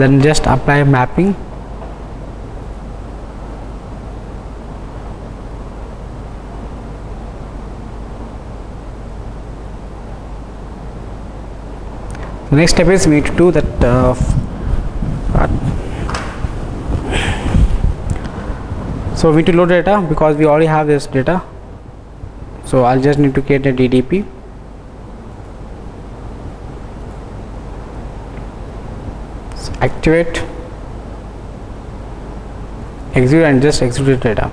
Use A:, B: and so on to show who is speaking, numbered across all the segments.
A: then just apply mapping. The next step is we need to do that so we need to load data because we already have this data. So I'll just need to create a DDP. So activate, execute, and just execute data.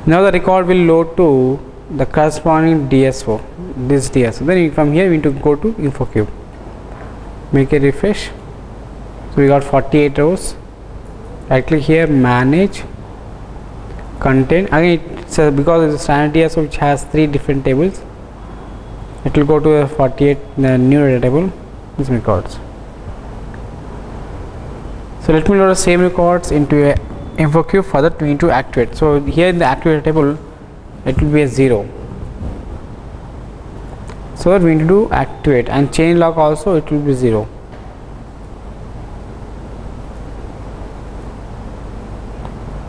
A: Now the record will load to the corresponding DSO, this DSO. Then from here we need to go to InfoCube, make a refresh. So we got 48 rows. Right click here, manage content. Again it's because it's a standard DSO which has 3 different tables, it will go to a 48 new data table, these records. So let me load the same records into a InfoCube. For that we need to activate. So here in the activate table it will be a 0. So we need to activate, and change log also it will be 0.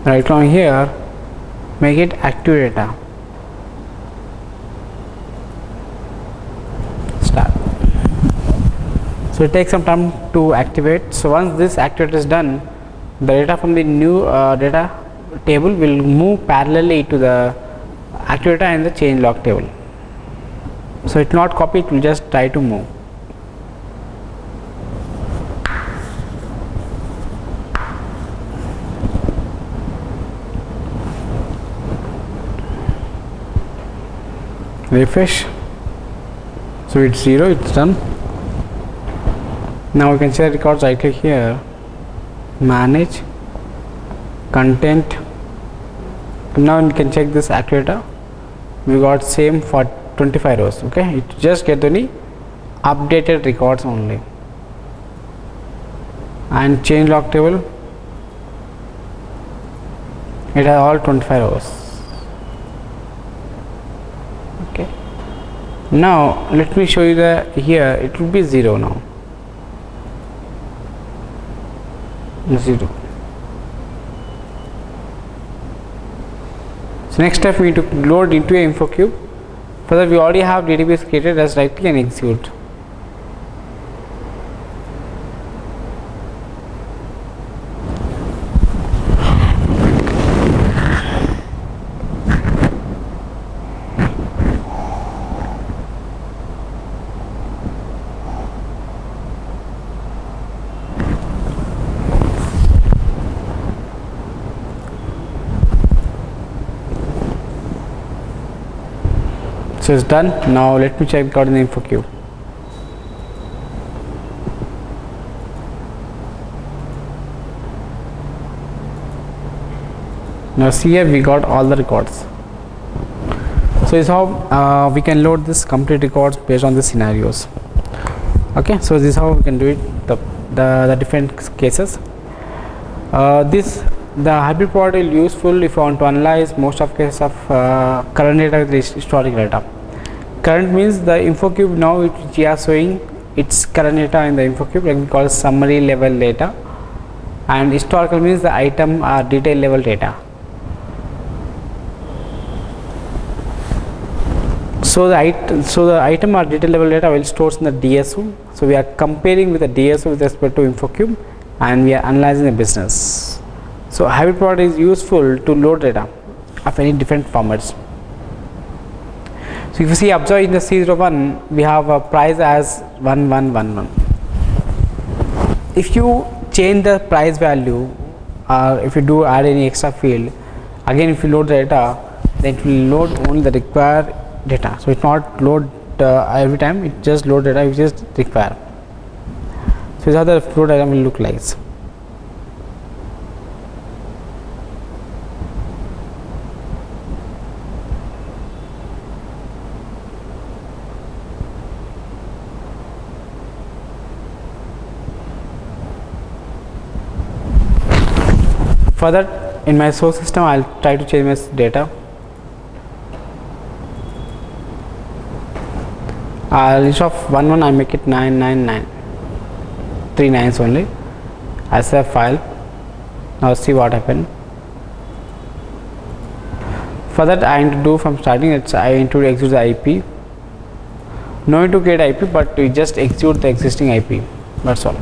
A: Right on here, make it active data. Start. So it takes some time to activate. So once this activate is done, the data from the new data table will move parallelly to the active data and the change log table. So it will not copy, it will just try to move. Refresh. So it's 0, it's done. Now we can share records. Right click here, manage content. Now you can check this active data. We got same for 25 rows. Okay, it just get only updated records only, and change log table it has all 25 rows. Okay, now let me show you the here it will be 0 now, 0. So next step we need to load into a InfoCube. For that we already have database created, as right click and execute. So it's done. Now let me check got in the InfoCube. Now see here we got all the records. So this is how we can load this complete records based on the scenarios. Okay, so this is how we can do it, the different cases. The hybrid plot is useful if you want to analyze most of cases of current data with historic data. Current means the InfoCube now which we are showing its current data in the InfoCube, like we call summary level data, and historical means the item or detail level data. So the item or detail level data will stores in the DSO. So we are comparing with the DSO with respect to InfoCube, and we are analyzing the business. So hybrid plot is useful to load data of any different formats. So if you see, observe in the C01 we have a price as 1111. If you change the price value, or if you do add any extra field, again if you load the data, then it will load only the required data. So it not load every time, it just load data which is required. So this is how the flow diagram will look like. For that, in my source system I'll try to change my data. Instead of 11 I make it 999. 3 nines only as a file. Now see what happened. For that I need to do from starting. I need to execute the IP. No need to create IP, but we just execute the existing IP. That's all.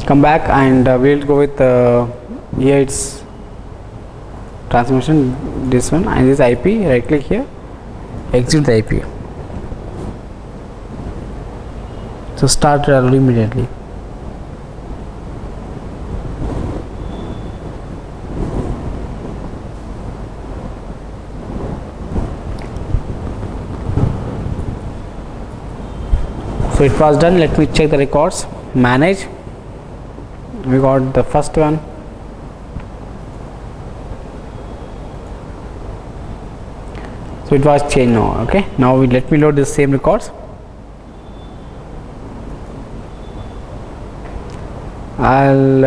A: Come back and we'll go with here it's transformation, this one, and this IP. Right click here, execute the IP. So start immediately. So it was done. Let me check the records. Manage. We got the first one. So it was changed now. Okay. Now let me load the same records. I'll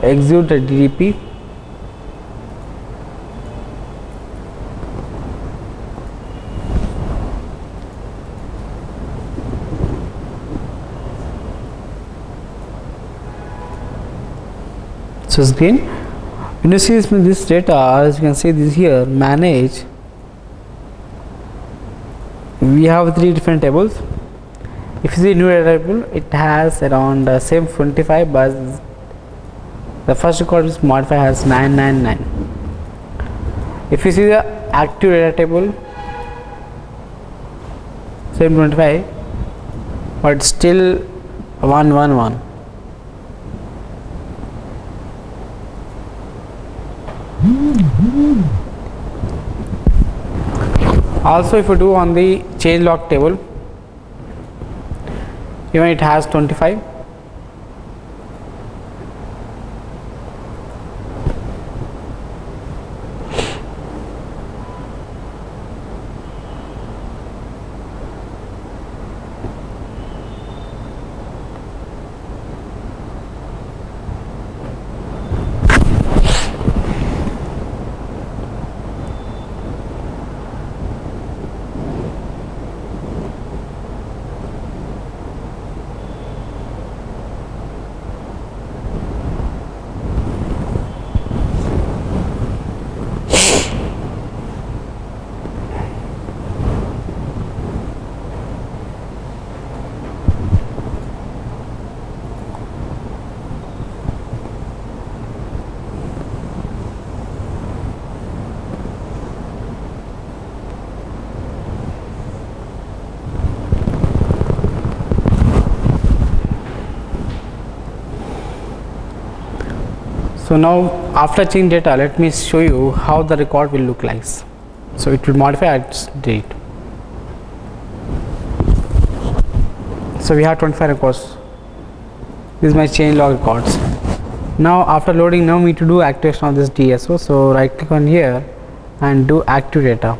A: execute the DDP. So screen, when you see this data, as you can see this here, manage, we have 3 different tables. If you see new data table, it has around same 25, but the first record is modified has 999. If you see the active data table, same 25, but still 111. Also, if you do on the change log table, even it has 25. So now after change data, let me show you how the record will look like. So it will modify at date. So we have 25 records. This is my change log records. Now after loading, now we need to do activation of this DSO. So right click on here and do active data.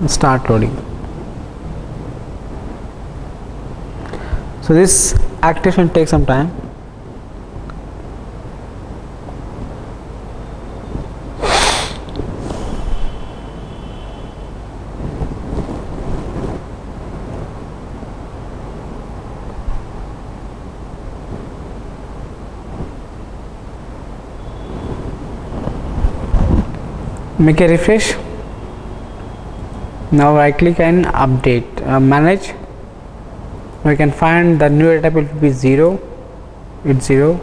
A: Start loading. So this activation takes some time. Make a refresh. Now right click and update, manage. We can find the new data will be 0, it's 0,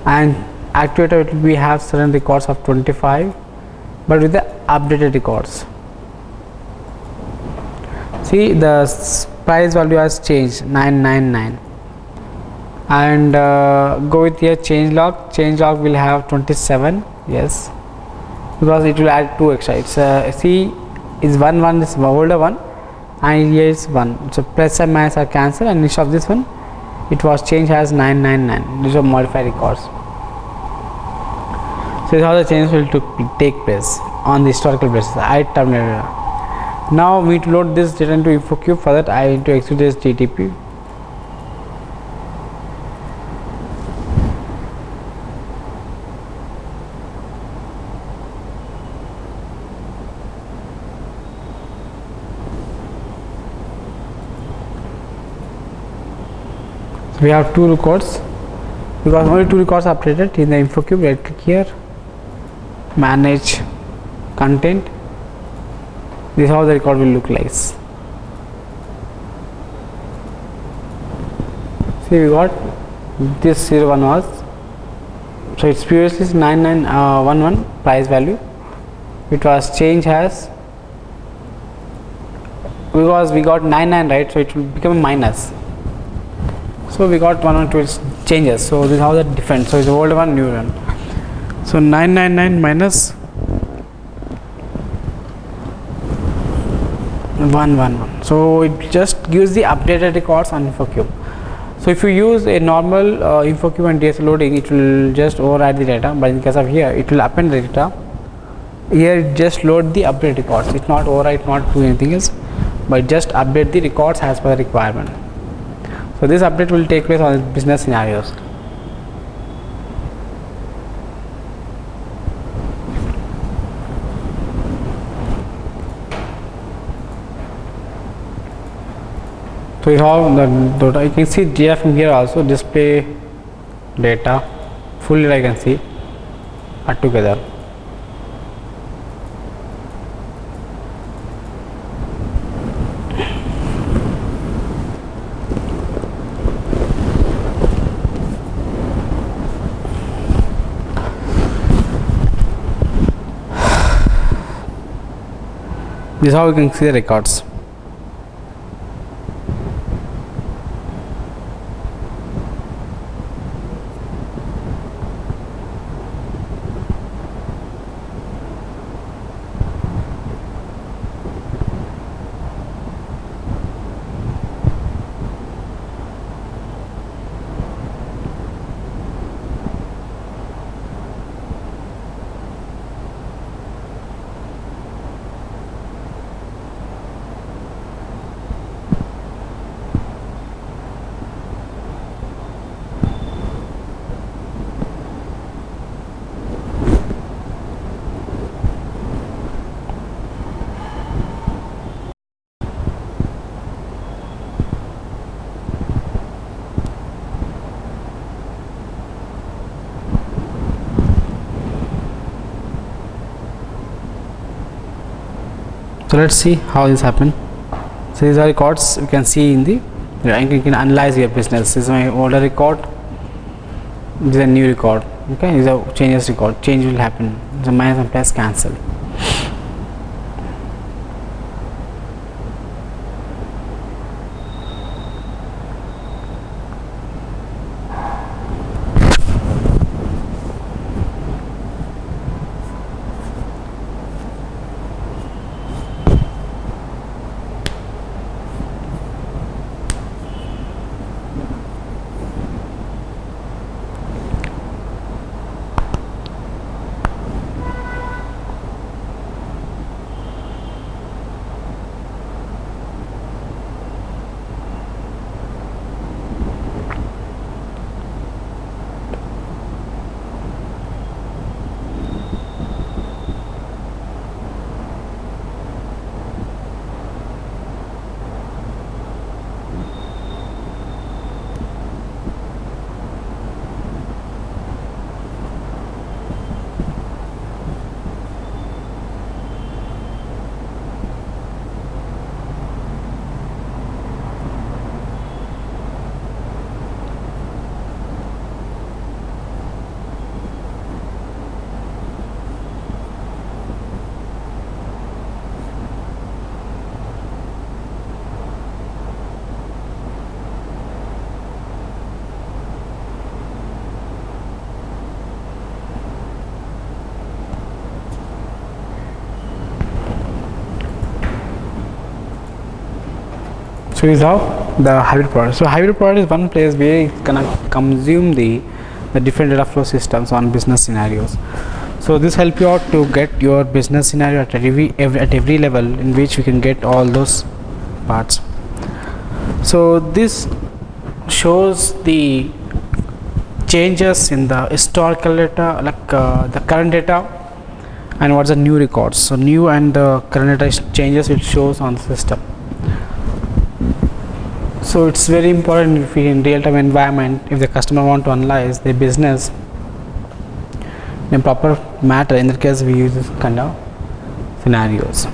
A: and active data will be have certain records of 25, but with the updated records. See the price value has changed 999, and go with here change log. Change log will have 27. Yes, because it will add 2 extra. It's see is 1 is older one, and here is 1. So plus and minus are cancelled, and instead of this one it was changed as 999. These are modified records. So this is how the change will take place on the historical basis. I terminated. Now we need to load this data into InfoCube. For that I need to execute this DTP. we have two records because only two records are updated in the InfoCube. Right click here, manage content. This is how the record will look like. See, we got this 01 was, so its previously is 9911 price value. It was changed as, because we got 99, right, so it will become a minus. So we got 1 and 2 changes. So this is how the different. So it's the old one, new one. So 999 minus 111. So it just gives the updated records on InfoCube. So if you use a normal InfoCube and DS loading, it will just override the data. But in case of here, it will append the data. Here it just load the update records. It's not override, not do anything else, but just update the records as per the requirement. So this update will take place on business scenarios. So you have the data. You can see data from here also, display data fully. I can see are together. This is how you can see the records. So let's see how this happened. So these are records you can see in the, you can analyze your business. This is my older record, this is a new record. Okay, this is a changes record. Change will happen. So minus and plus cancel. So is how the hybrid product. So hybrid product is one place where it's gonna consume the different data flow systems on business scenarios. So this help you out to get your business scenario at every level in which we can get all those parts. So this shows the changes in the historical data, like the current data, and what's the new records. So new and the current data changes will shows on the system. So it's very important if we in real-time environment, if the customer want to analyze their business in a proper matter, in that case we use this kind of scenarios.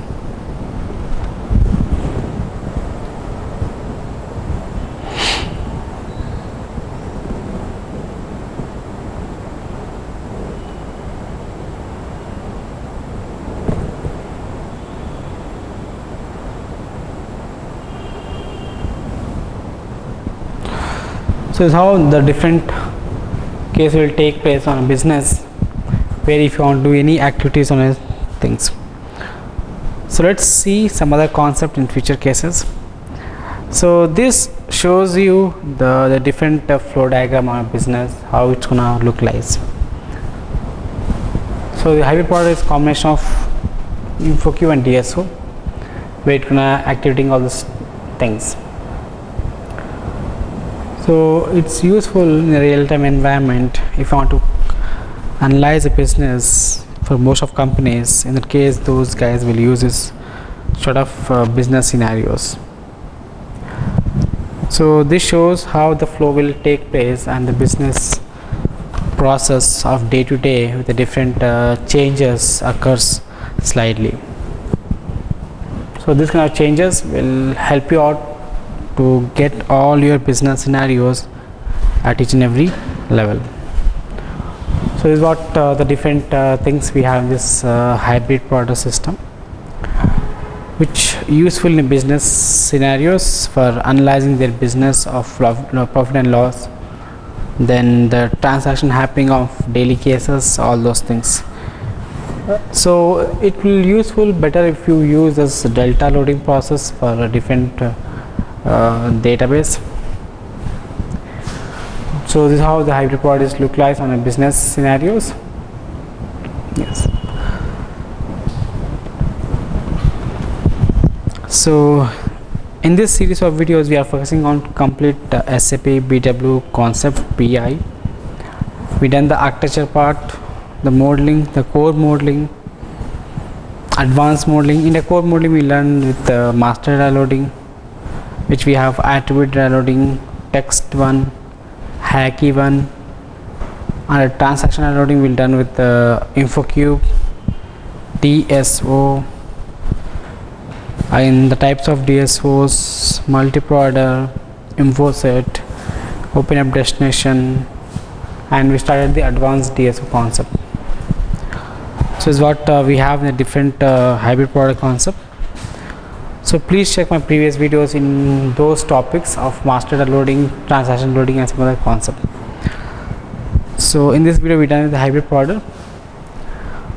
A: So this is how the different case will take place on a business, where if you want to do any activities on things. So let's see some other concept in future cases. So this shows you the different flow diagram on a business, how it's gonna look like. So the hybrid product is combination of InfoQ and DSO, where it's gonna activating all these things. So it's useful in a real-time environment if you want to analyze a business. For most of companies, in that case those guys will use this sort of business scenarios. So this shows how the flow will take place and the business process of day to day with the different changes occurs slightly. So this kind of changes will help you out to get all your business scenarios at each and every level. So this is what the different things we have in this hybrid product system, which useful in business scenarios for analyzing their business of profit and loss, then the transaction happening of daily cases, all those things. So it will useful better if you use this delta loading process for a different database. So this is how the hybrid products look like on a business scenarios. Yes. So in this series of videos we are focusing on complete SAP-BW concept BI. We done the architecture part, the modeling, the core modeling, advanced modeling. In the core modeling we learned with the master data loading, which we have attribute data loading, text one, hacky one, and a transaction data loading will done with the InfoQ, DSO, and the types of DSOs, multi-provider, info set, open up destination, and we started the advanced DSO concept. So is what we have in a different hybrid product concept. So please check my previous videos in those topics of master data loading, transaction loading, and some other concept. So in this video we done with the hybrid product.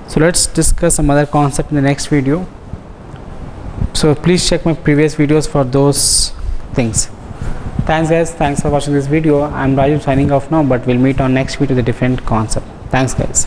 A: So let's discuss some other concept in the next video. So please check my previous videos for those things. Thanks guys, thanks for watching this video. I'm Raju signing off now, but we'll meet on next video with a different concept. Thanks guys.